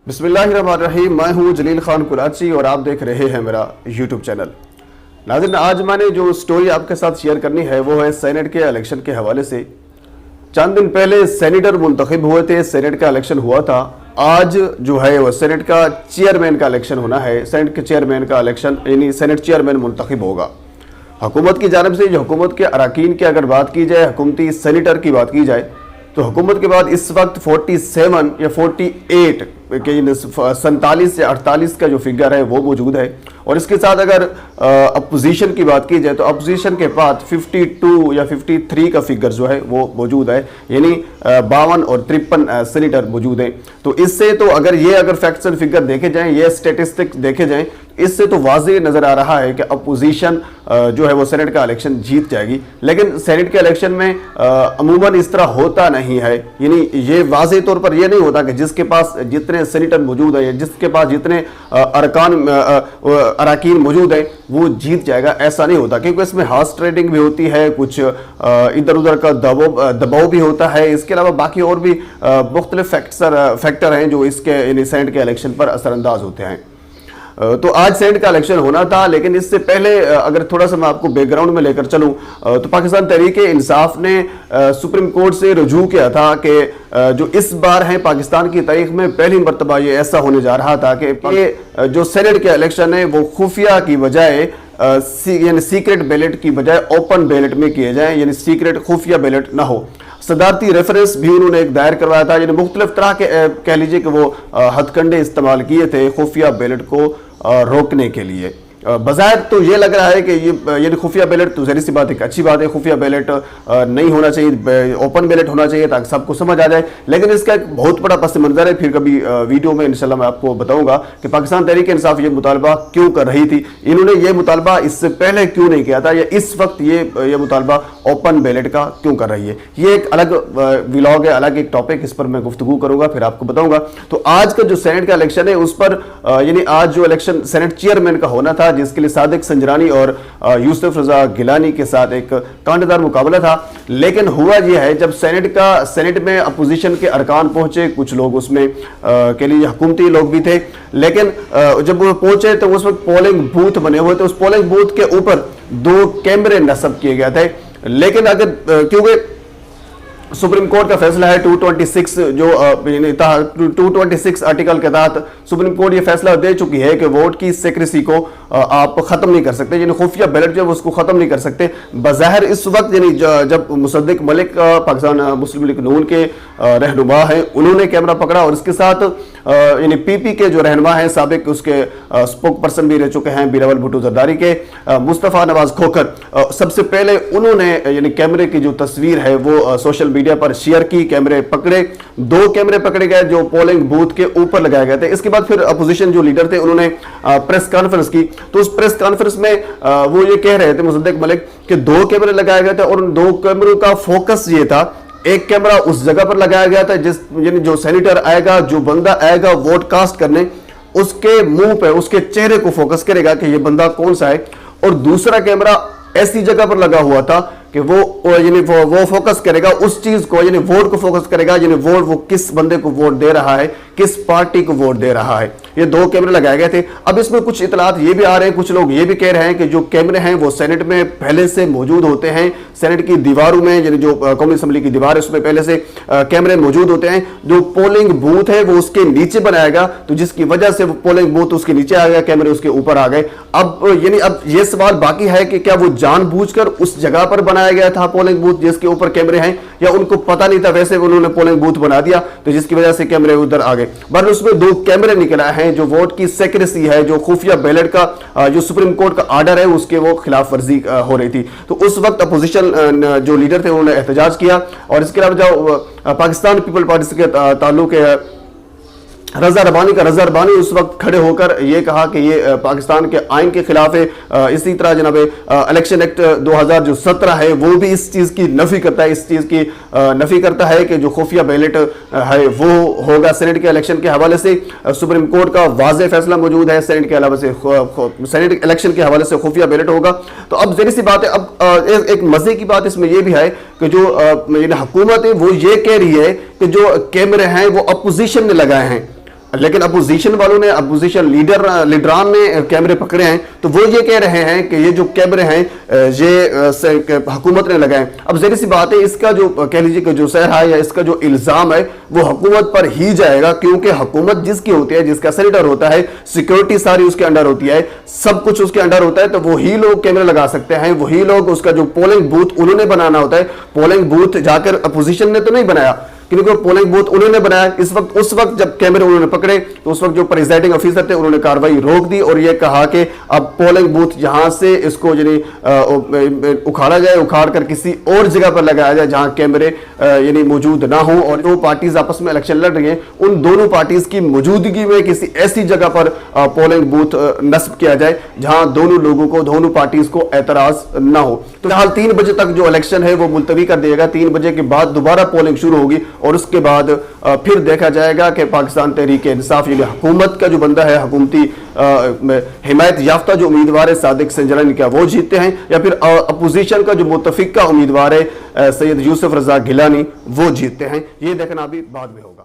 बिस्मिल्लाहिर्रहमानिर्रहीम। मैं हूं जलील खान कुराची और आप देख रहे हैं मेरा यूट्यूब चैनल। नाज़रीन, आज मैंने जो स्टोरी आपके साथ शेयर करनी है वो है सेनेट के इलेक्शन के हवाले से। चंद दिन पहले सेनेटर मुंतखब हुए थे, सेनेट का इलेक्शन हुआ था। आज जो है वो सेनेट का चेयरमैन का इलेक्शन होना है। सेनेट के चेयरमैन का इलेक्शन यानी सेनेट चेयरमैन मुंतखब होगा। हुकूमत की जानिब से जो हुकूमत के अरकान की अगर बात की जाए, हुकूमती सेनेटर की बात की जाए, तो हुकूमत के बाद इस वक्त 47 या 48 के 47 या 48 का जो फिगर है वो मौजूद है। और इसके साथ अगर अपोजिशन की बात की जाए तो अपोजिशन के बाद 52 या 53 का फिगर जो है वो मौजूद है, यानी 52 और 53 सेनेटर मौजूद हैं। तो इससे तो अगर फैक्ट्स एंड फिगर देखे जाएं, ये स्टेटिस्टिक्स देखे जाएं, इससे तो वाज़ेह नज़र आ रहा है कि अपोजिशन जो है वो सेनेट का इलेक्शन जीत जाएगी। लेकिन सेनेट के इलेक्शन में अमूमन इस तरह होता नहीं है, यानी ये वाज़ेह तौर पर ये नहीं होता कि जिसके पास जितने सेनेटर मौजूद है, जिसके पास जितने अरकान मौजूद है वो जीत जाएगा, ऐसा नहीं होता। क्योंकि इसमें हॉर्स ट्रेडिंग भी होती है, कुछ इधर उधर का दबाव भी होता है। इसके अलावा बाकी और भी मुख्तलिफ फैक्टर हैं जो इसके सेनेट के इलेक्शन पर असरअंदाज होते हैं। तो आज सेनेट का इलेक्शन होना था, लेकिन इससे पहले अगर थोड़ा सा मैं आपको बैकग्राउंड में लेकर चलूं तो पाकिस्तान तहरीक-ए-इंसाफ ने सुप्रीम कोर्ट से रुजू किया था कि जो इस बार है पाकिस्तान की तारीख में पहली मरतबा ये ऐसा होने जा रहा था कि जो सेनेट के इलेक्शन है वो खुफिया की बजाय यानी सीक्रेट बैलेट की बजाय ओपन बैलेट में किए जाए, यानी सीक्रेट खुफिया बैलेट ना हो। सदारती रेफरेंस भी उन्होंने एक दायर करवाया था, यानी मुख्तलिफ तरह के कह लीजिए कि वो हथकंडे इस्तेमाल किए थे खुफिया बैलेट को रोकने के लिए। बज़ाहिर तो ये लग रहा है कि ये खुफिया बैलेट तो ज़ाहिर सी बात है, अच्छी बात है, खुफिया बैलेट नहीं होना चाहिए, ओपन बैलेट होना चाहिए ताकि सबको समझ आ जाए। लेकिन इसका एक बहुत बड़ा पस मंज़र है, फिर कभी वीडियो में इंशाल्लाह मैं आपको बताऊंगा कि पाकिस्तान तहरीक-ए-इंसाफ ये मुतालबा क्यों कर रही थी, इन्होंने ये मुतालबा इससे पहले क्यों नहीं किया था, या इस वक्त ये मुतालबा ओपन बैलेट का क्यों कर रही है। ये एक अलग व्लॉग है, अलग एक टॉपिक, इस पर मैं गुफ्तगू करूंगा, फिर आपको बताऊंगा। तो आज का जो सेनेट का इलेक्शन है उस पर यानी आज जो इलेक्शन सेनेट चेयरमैन का होना था, जिसके लिए सादिक संजरानी और यूसुफ रजा गिलानी के साथ एक कांटेदार मुकाबला था। लेकिन हुआ यह है, जब सेनेट में अपोजिशन के अरकान पहुंचे, कुछ लोग उसमें के लिए हुकूमती लोग भी थे, लेकिन जब वो पहुंचे तो उस वक्त पोलिंग बूथ बने हुए थे। उस पोलिंग बूथ के ऊपर 2 कैमरे नस्ब किए गए थे। लेकिन क्योंकि सुप्रीम कोर्ट का फैसला है 226 जो 226 आर्टिकल के तहत सुप्रीम कोर्ट ये फैसला दे चुकी है कि वोट की सीक्रेसी को आप खत्म नहीं कर सकते, यानी खुफिया बैलेट जो है उसको खत्म नहीं कर सकते। बज़ाहिर इस वक्त यानी जब मुसद्दिक मलिक पाकिस्तान मुस्लिम लीग नून के रहनुमा हैं, उन्होंने कैमरा पकड़ा और इसके साथ यानी पीपी के जो रहनुमा हैं, साबिक उसके स्पोक पर्सन भी रह चुके हैं बिलावल भुट्टो जरदारी के मुस्तफ़ा नवाज खोखर, सबसे पहले उन्होंने यानी कैमरे की जो तस्वीर है वो सोशल मीडिया पर शेयर की। कैमरे पकड़े, 2 कैमरे पकड़े गए जो पोलिंग बूथ के ऊपर लगाए गए थे। इसके बाद फिर अपोजिशन जो लीडर थे उन्होंने प्रेस कॉन्फ्रेंस की। तो उस प्रेस कॉन्फ्रेंस में वो ये कह रहे थे मुसद्दिक मलिक कि 2 कैमरे लगाए गए थे और उन 2 कैमरों का फोकस ये था, एक कैमरा उस जगह पर लगाया गया था यानी जो सेनेटर आएगा, जो बंदा आएगा वोट कास्ट करने, उसके मुंह पे, उसके चेहरे को फोकस करेगा कि ये बंदा कौन सा है। और दूसरा कैमरा ऐसी जगह पर लगा हुआ था कि वो फोकस करेगा उस चीज को, यानी वोट को फोकस करेगा, यानी वो किस बंदे को वोट दे रहा है, किस पार्टी को वोट दे रहा है। ये 2 कैमरे लगाए गए थे। अब इसमें कुछ इतलात ये भी आ रहे हैं, कुछ लोग ये भी कह रहे हैं कि जो कैमरे हैं वो सेनेट में पहले से मौजूद होते हैं, सेनेट की दीवारों में, यानी जो कौमी असेंबली की दीवार है उसमें पहले से कैमरे मौजूद होते हैं। जो पोलिंग बूथ है वो उसके नीचे बनाया गया, तो जिसकी वजह से पोलिंग बूथ उसके नीचे आ गया, कैमरे उसके ऊपर आ गए। अब ये सवाल बाकी है कि क्या वो जानबूझकर उस जगह पर बनाया गया था पोलिंग बूथ जिसके ऊपर कैमरे हैं, या उनको पता नहीं था, वैसे उन्होंने पोलिंग बूथ बना दिया तो जिसकी वजह से कैमरे उधर आ गए। बट उसमें 2 कैमरे निकल आए हैं। जो वोट की सीक्रेसी है, जो खुफिया बैलेट का जो सुप्रीम कोर्ट का आर्डर है उसके वो खिलाफ वर्जी हो रही थी। तो उस वक्त अपोजिशन जो लीडर थे उन्होंने एहतजाज किया। और इसके अलावा जो पाकिस्तान पीपल पार्टी से ताल्लुक है रजा रबानी उस वक्त खड़े होकर ये कहा कि ये पाकिस्तान के आइन के खिलाफ है। इसी तरह जनाब इलेक्शन एक्ट 2017 है वो भी इस चीज़ की नफी करता है, इस चीज़ की नफी करता है कि जो खुफिया बैलेट है वो होगा। सेनेट के इलेक्शन के हवाले से सुप्रीम कोर्ट का वाज़ेह फैसला मौजूद है, सेनेट के अलावा से सेनेट इलेक्शन के हवाले से खुफिया बैलेट होगा। तो अब जरी सी बात है, अब एक मजे की बात इसमें यह भी है कि जो हुकूमत है वो ये कह रही है कि जो कैमरे हैं वो अपोजिशन ने लगाए हैं, لیکن اپوزیشن والوں نے, اپوزیشن لیڈران نے کیمرے پکڑے ہیں تو وہ یہ کہہ رہے ہیں کہ یہ جو کیمرے ہیں یہ حکومت نے لگائے. اب ظاہر سی بات ہے اس کا جو کہہ لیجیے کہ جو سہرا ہے یا اس کا جو الزام ہے وہ حکومت پر ہی جائے گا, کیونکہ حکومت جس کی ہوتی ہے, جس کا سینیٹر ہوتا ہے, سیکورٹی ساری اس کے انڈر ہوتی ہے, سب کچھ اس کے انڈر ہوتا ہے, تو وہی لوگ کیمرے لگا سکتے ہیں, وہی لوگ اس کا جو پولنگ بوتھ انہوں نے بنانا ہوتا ہے. پولنگ بوتھ جا کر اپوزیشن نے تو نہیں بنایا, کیونکہ پولنگ بوتھ انہوں نے بنایا. اس وقت جب کیمرے انہوں نے پکڑے تو اس وقت جو پریزائڈنگ آفیسر تھے انہوں نے کاروائی روک دی اور یہ کہا کہ اب پولنگ بوتھ جہاں سے اس کو یعنی اکھاڑا جائے, اکھاڑ کر کسی اور جگہ پر لگایا جائے جہاں کیمرے یعنی موجود نہ ہوں. اور جو پارٹیز آپس میں الیکشن لڑ رہی ہیں ان دونوں پارٹیز کی موجودگی میں کسی ایسی جگہ پر پولنگ بوتھ نصب کیا جائے جہاں دونوں لوگوں کو, دونوں پارٹیز کو اعتراض نہ ہو. تو فی الحال 3 بجے تک جو الیکشن ہے وہ ملتوی کر دیا گا. 3 بجے کے بعد دوبارہ پولنگ شروع ہوگی اور اس کے بعد پھر دیکھا جائے گا کہ پاکستان تحریک انصاف یعنی حکومت کا جو بندہ ہے, حکومتی حمایت یافتہ جو امیدوار ہے صادق سنجرانی, کیا وہ جیتتے ہیں یا پھر اپوزیشن کا جو متفقہ امیدوار ہے سید یوسف رضا گیلانی وہ جیتتے ہیں. یہ دیکھنا ابھی بعد میں ہوگا.